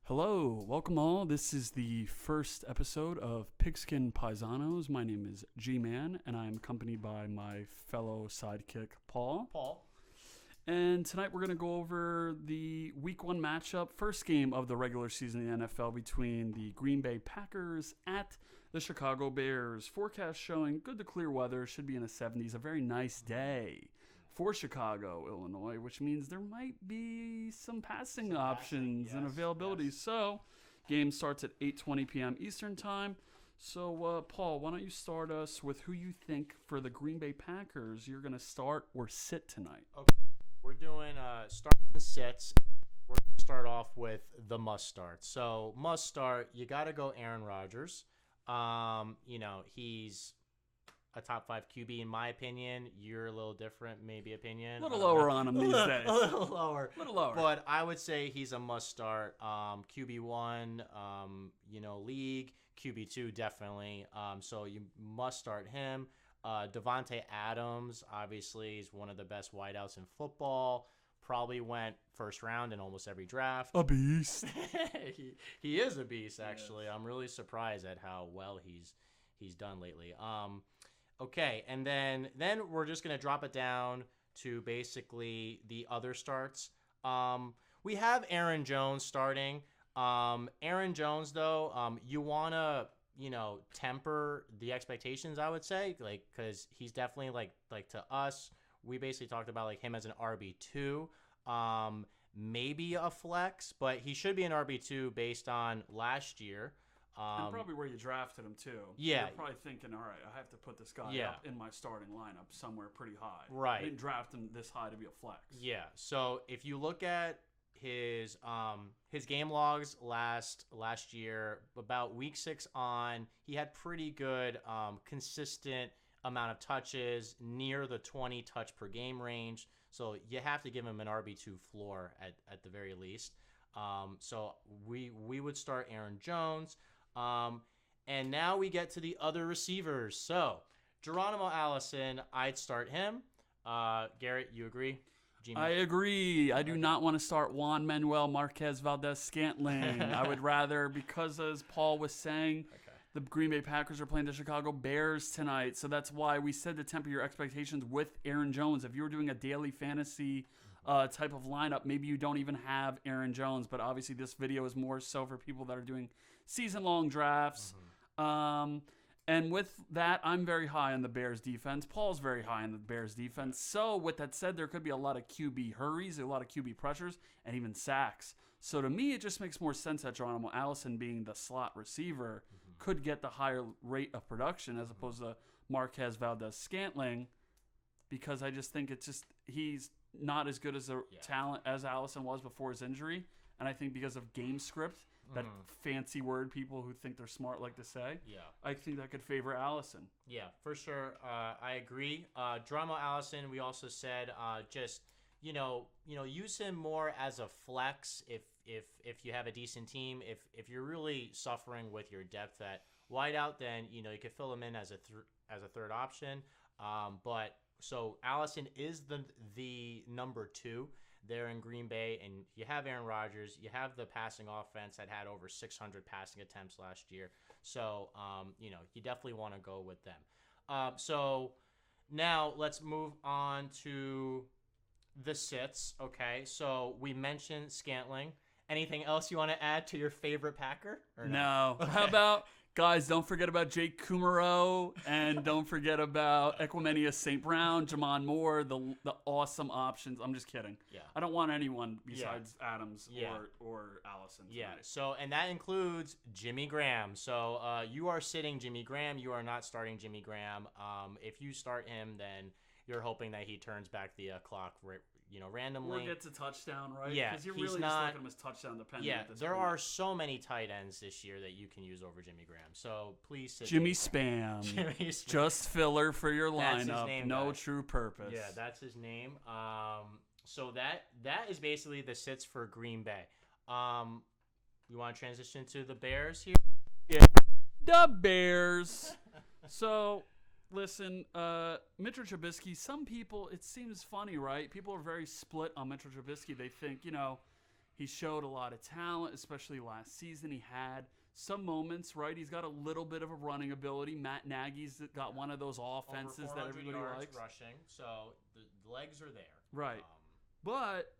Hello, welcome all. This is the first episode of Pigskin Paisanos. My name is G-Man, and I'm accompanied by my fellow sidekick, Paul. And tonight we're going to go over the Week 1 matchup, first game of the regular season in the NFL between the Green Bay Packers at the Chicago Bears. Forecast showing good to clear weather, should be in the 70s, a very nice day for Chicago, Illinois, which means there might be some passing options and availability. Yes. So, game starts at 8:20 p.m. Eastern Time. So, Paul, why don't you start us with who you think for the Green Bay Packers you're going to start or sit tonight? Okay. We're doing starts and sits. We're going to start off with the must start. So, must start, you got to go Aaron Rodgers. He's a top 5 QB in my opinion. You're a little different, maybe opinion. A little lower on him these days. A little lower. But I would say he's a must start. QB1, league. QB2 definitely. So you must start him. Devontae Adams, obviously, is one of the best wideouts in football. Probably went first round in almost every draft. A beast. he is a beast, actually. Yes. I'm really surprised at how well he's done lately. Okay, and then we're just going to drop it down to basically the other starts. We have Aaron Jones starting. Aaron Jones, though, you want to, temper the expectations, I would say, because he's definitely, like to us, we basically talked about, him as an RB2, maybe a flex, but he should be an RB2 based on last year. And probably where you drafted him, too. Yeah. You're probably thinking, all right, I have to put this guy up in my starting lineup somewhere pretty high. Right. I didn't draft him this high to be a flex. Yeah. So if you look at his game logs last year, about week 6 on, he had pretty good consistent amount of touches, near the 20 touch per game range. So you have to give him an RB2 floor at the very least. So we would start Aaron Jones. And now we get to the other receivers. So, Geronimo Allison, I'd start him. Garrett, you agree? G-Man? I agree. I do not want to start Juan Manuel Marquez Valdez-Scantling. I would rather, because as Paul was saying, the Green Bay Packers are playing the Chicago Bears tonight. So that's why we said to temper your expectations with Aaron Jones. If you were doing a daily fantasy type of lineup, maybe you don't even have Aaron Jones. But obviously this video is more so for people that are doing season-long drafts. And with that, I'm very high on the Bears defense. Paul's very high on the Bears defense. So with that said, there could be a lot of QB hurries, a lot of QB pressures, and even sacks. So to me, it just makes more sense that Geronimo Allison, being the slot receiver, could get the higher rate of production as opposed to Marquez Valdez-Scantling, because I just think he's not as good as a talent as Allison was before his injury. And I think because of game script, that fancy word people who think they're smart like to say, I think that could favor Allison. Yeah, for sure. I agree. Geronimo Allison, we also said use him more as a flex if you have a decent team. If you're really suffering with your depth at wideout, then you could fill him in as a third option. But so Allison is the number 2 there in Green Bay, and you have Aaron Rodgers, you have the passing offense that had over 600 passing attempts last year. So, you definitely want to go with them. So now let's move on to the sits. Okay, so we mentioned Scantling. Anything else you want to add to your favorite Packer? Or no. How about, guys, don't forget about Jake Kumaro, and don't forget about Equimania St. Brown, Jamon Moore, the awesome options. I'm just kidding. Yeah. I don't want anyone besides Adams or Allison tonight. Yeah, so, and that includes Jimmy Graham. So you are sitting Jimmy Graham. You are not starting Jimmy Graham. If you start him, then you're hoping that he turns back the clock randomly. Or gets a touchdown, right? Yeah, because you're really just looking at him as touchdown dependent. Yeah, at this there point. are so many tight ends this year that you can use over Jimmy Graham. So please sit Jimmy Spam. Jimmy Spam. Just filler for your lineup. That's his name, no guys. True purpose. Yeah, that's his name. So that is basically the sits for Green Bay. We want to transition to the Bears here? Yeah. The Bears. So, listen, Mitchell Trubisky, some people, it seems funny, right? People are very split on Mitchell Trubisky. They think, He showed a lot of talent, especially last season. He had some moments, right? He's got a little bit of a running ability. Matt Nagy's got one of those offenses Over that 400 everybody yards likes. rushing, so the legs are there. Right. But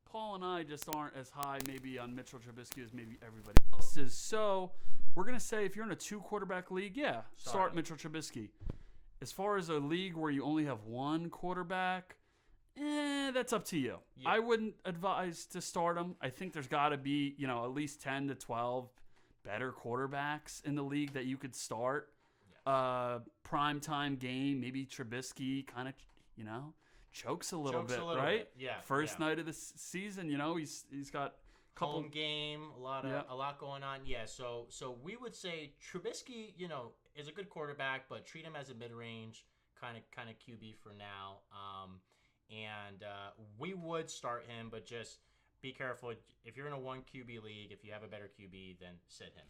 Paul and I just aren't as high maybe on Mitchell Trubisky as maybe everybody else is. So we're going to say if you're in a 2-quarterback league, start Mitchell Trubisky. As far as a league where you only have one quarterback, that's up to you. Yeah. I wouldn't advise to start him. I think there's got to be, at least 10 to 12 better quarterbacks in the league that you could start. Yeah. Primetime game, maybe Trubisky kind of, chokes a little bit, right? Yeah. First night of the season, he's got a couple home game, a lot going on. Yeah, so we would say Trubisky, is a good quarterback, but treat him as a mid-range kind of QB for now. And we would start him, but just be careful. If you're in a 1 QB league, if you have a better QB, then sit him.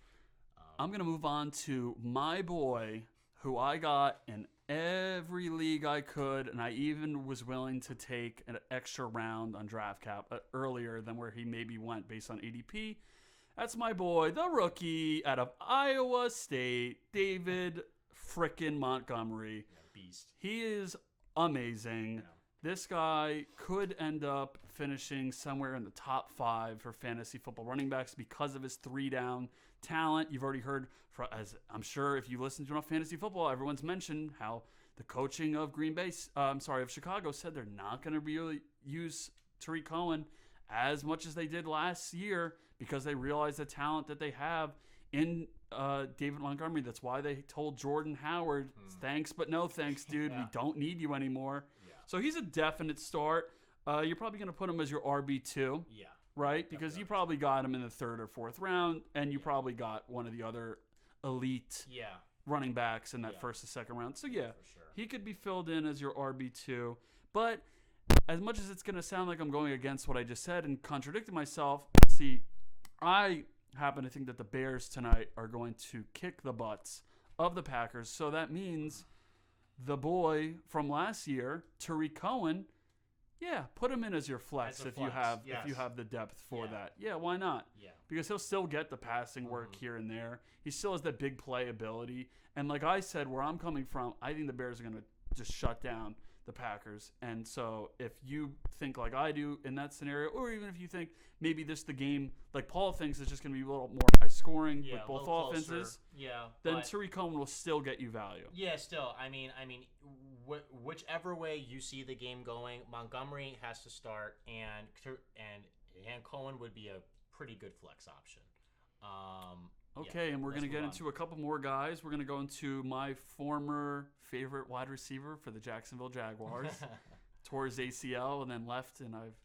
I'm going to move on to my boy, who I got in every league I could, and I even was willing to take an extra round on draft cap earlier than where he maybe went based on ADP. That's my boy, the rookie out of Iowa State, David frickin' Montgomery. Yeah, beast. He is amazing. Yeah. This guy could end up finishing somewhere in the top 5 for fantasy football running backs because of his 3-down talent. You've already heard, as I'm sure if you listen to enough fantasy football, everyone's mentioned how the coaching of of Chicago said they're not going to really use Tariq Cohen as much as they did last year because they realize the talent that they have in David Montgomery. That's why they told Jordan Howard, thanks but no thanks, dude. We don't need you anymore. So he's a definite start. You're probably going to put him as your RB2, right? Because you probably got him in the 3rd or 4th round, and you probably got one of the other elite running backs in that 1st or 2nd round. So, for sure. He could be filled in as your RB2. But as much as it's going to sound like I'm going against what I just said and contradicting myself, see, I happen to think that the Bears tonight are going to kick the butts of the Packers. So that means the boy from last year, Tariq Cohen, put him in as your flex if you have the depth for that. Yeah, why not? Yeah. Because he'll still get the passing work here and there. He still has that big play ability. And like I said, where I'm coming from, I think the Bears are going to just shut down the Packers. And so if you think like I do in that scenario, or even if you think maybe the game, like Paul thinks, is just going to be a little more high scoring with both offenses, then Tariq Cohen will still get you value. Yeah, still. I mean, whichever way you see the game going, Montgomery has to start, and Cohen would be a pretty good flex option. Okay, and we're going to get into a couple more guys. We're going to go into my former favorite wide receiver for the Jacksonville Jaguars. Tore his ACL and then left, and I've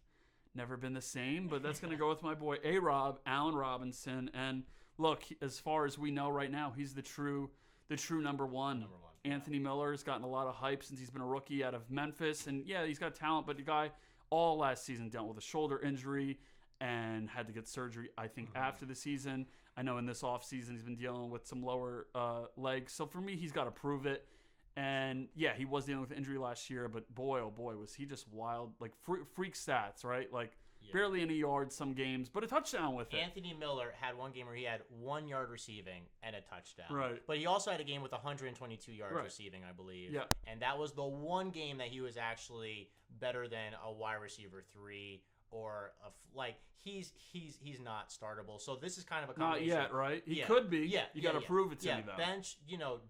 never been the same. But that's going to go with my boy A-Rob, Allen Robinson. And look, as far as we know right now, he's the true number one. Anthony Miller has gotten a lot of hype since he's been a rookie out of Memphis. And, he's got talent, but the guy all last season dealt with a shoulder injury and had to get surgery, I think, after the season. I know in this offseason he's been dealing with some lower legs. So for me, he's got to prove it. And, he was dealing with injury last year, but boy, oh boy, was he just wild. Like, freak stats, right? Like, barely any yards some games, but a touchdown with it. Anthony Miller had one game where he had 1 yard receiving and a touchdown. Right. But he also had a game with 122 yards receiving, I believe. Yeah. And that was the one game that he was actually better than a wide receiver 3 or he's not startable. So this is kind of a combination. Not yet, right? He could be. You got to prove it to me though. Bench,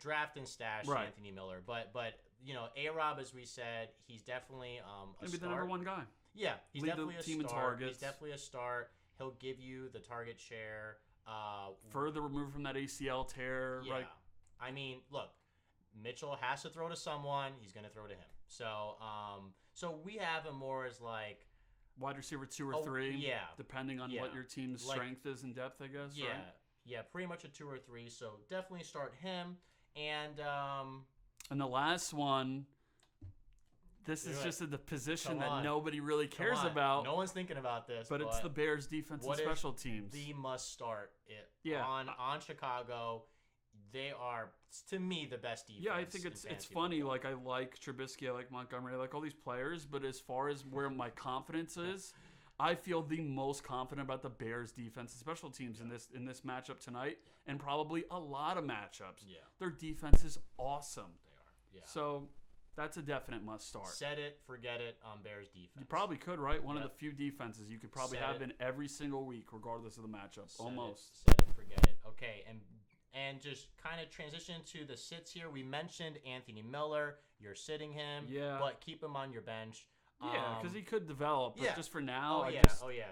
draft and stash Anthony Miller. But A-Rob, as we said, he's definitely Maybe the number 1 guy. Yeah, he's Lead definitely the team a in start. targets. He's definitely a start. He'll give you the target share. Further removed from that ACL tear. Yeah. Right? I mean, look, Mitchell has to throw to someone. He's going to throw to him. So we have him more as like wide receiver 2 or 3. Depending on what your team's strength is and depth, I guess. Yeah. Right? Yeah, pretty much a 2 or 3. So definitely start him. And the last one. This is just the position that nobody really cares about. No one's thinking about this. But it's the Bears' defense and special teams. The must start on Chicago. They are, to me, the best defense. Yeah, I think it's funny. Like, I like Trubisky, I like Montgomery, I like all these players. But as far as where my confidence is, I feel the most confident about the Bears defense and special teams in this matchup tonight, and probably a lot of matchups. Yeah. Their defense is awesome. They are. Yeah. So that's a definite must start. Set it, forget it on Bears defense. You probably could, right? One of the few defenses you could probably Set have it. in every single week, regardless of the matchup. Almost. Set it, forget it. Okay, and just kind of transition to the sits here. We mentioned Anthony Miller. You're sitting him, but keep him on your bench. Yeah, because he could develop, but just for now,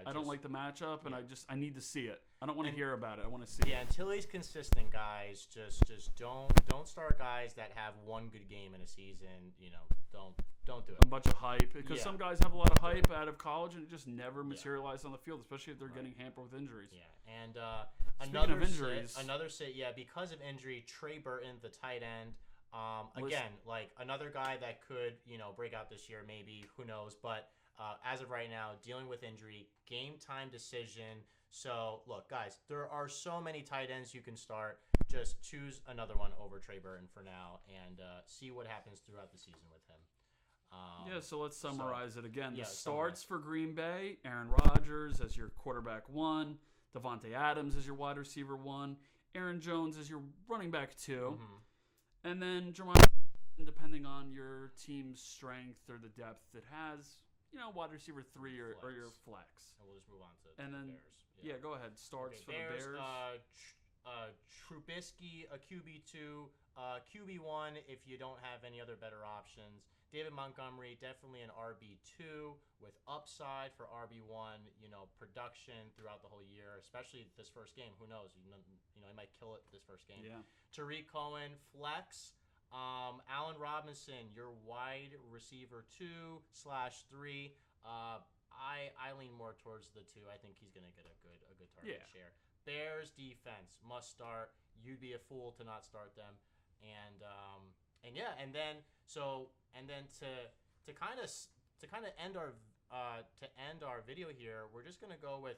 I don't like the matchup, and I need to see it. I don't want to hear about it. I want to see it. Yeah, until he's consistent, guys, just don't start guys that have one good game in a season. Don't do it. A bunch of hype, because some guys have a lot of hype out of college, and it just never materialized on the field, especially if they're getting hampered with injuries. Yeah, and another sit, because of injury, Trey Burton, the tight end. Again, like another guy that could, break out this year, maybe, who knows. But as of right now, dealing with injury, game time decision. So, look, guys, there are so many tight ends you can start. Just choose another one over Trey Burton for now and see what happens throughout the season with him. So let's summarize it again. The summarize. starts for Green Bay, Aaron Rodgers as your quarterback 1, Devontae Adams as your wide receiver 1, Aaron Jones as your running back 2. Mm-hmm. And then Jeremiah, depending on your team's strength or the depth it has, wide receiver 3 or your flex. And we'll just move on to the Bears. Yeah, go ahead. Starts for the Bears. Trubisky, a QB2, QB1 if you don't have any other better options. David Montgomery, definitely an RB2 with upside for RB1, production throughout the whole year, especially this first game. Who knows? He might kill it this first game. Yeah. Tariq Cohen, flex. Allen Robinson, your wide receiver 2/3. I lean more towards the 2. I think he's going to get a good target share. Bears defense must start. You'd be a fool to not start them. And then to kind of end our video here, we're just going to go with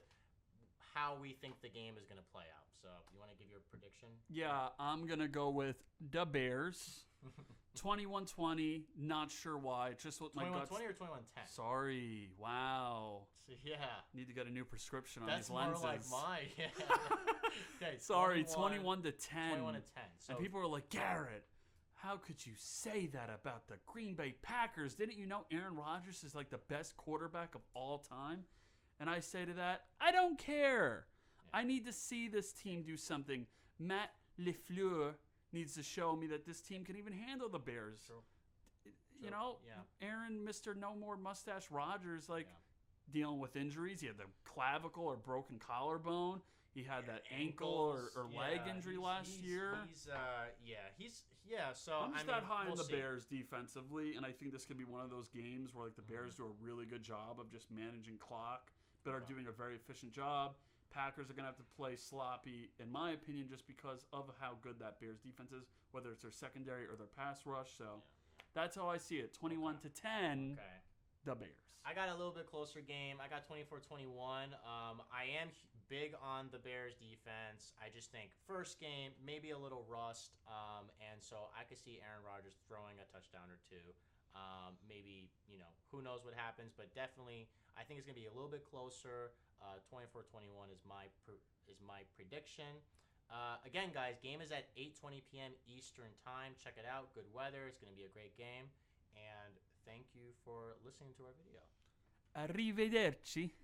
how we think the game is going to play out. So, you want to give your prediction? Yeah, I'm going to go with the Bears. 21-20, not sure why. Just what my guts. 21-20 or 21-10? Sorry. Wow. Yeah. Need to get a new prescription on That's these lenses. That's more like mine. Yeah. Okay, sorry, 21-10. 21-10. So, and people are like, Garrett, how could you say that about the Green Bay Packers? Didn't you know Aaron Rodgers is like the best quarterback of all time? And I say to that, I don't care. I need to see this team do something. Matt LaFleur needs to show me that this team can even handle the Bears. True. Aaron, Mr. No More Mustache Rodgers, dealing with injuries. He had the clavicle or broken collarbone. He had that ankle or leg injury last year. So I'm just not high on the Bears defensively, and I think this could be one of those games where the Bears do a really good job of just managing clock, but are doing a very efficient job. Packers are going to have to play sloppy, in my opinion, just because of how good that Bears defense is, whether it's their secondary or their pass rush. So that's how I see it. 21-10, the Bears. I got a little bit closer game. I got 24-21. I am big on the Bears defense. I just think first game, maybe a little rust. And so I could see Aaron Rodgers throwing a touchdown or two. Maybe, who knows what happens, but definitely I think it's going to be a little bit closer. 24-21 is my prediction. Again, guys, game is at 8:20 p.m. Eastern Time. Check it out. Good weather. It's going to be a great game. And thank you for listening to our video. Arrivederci.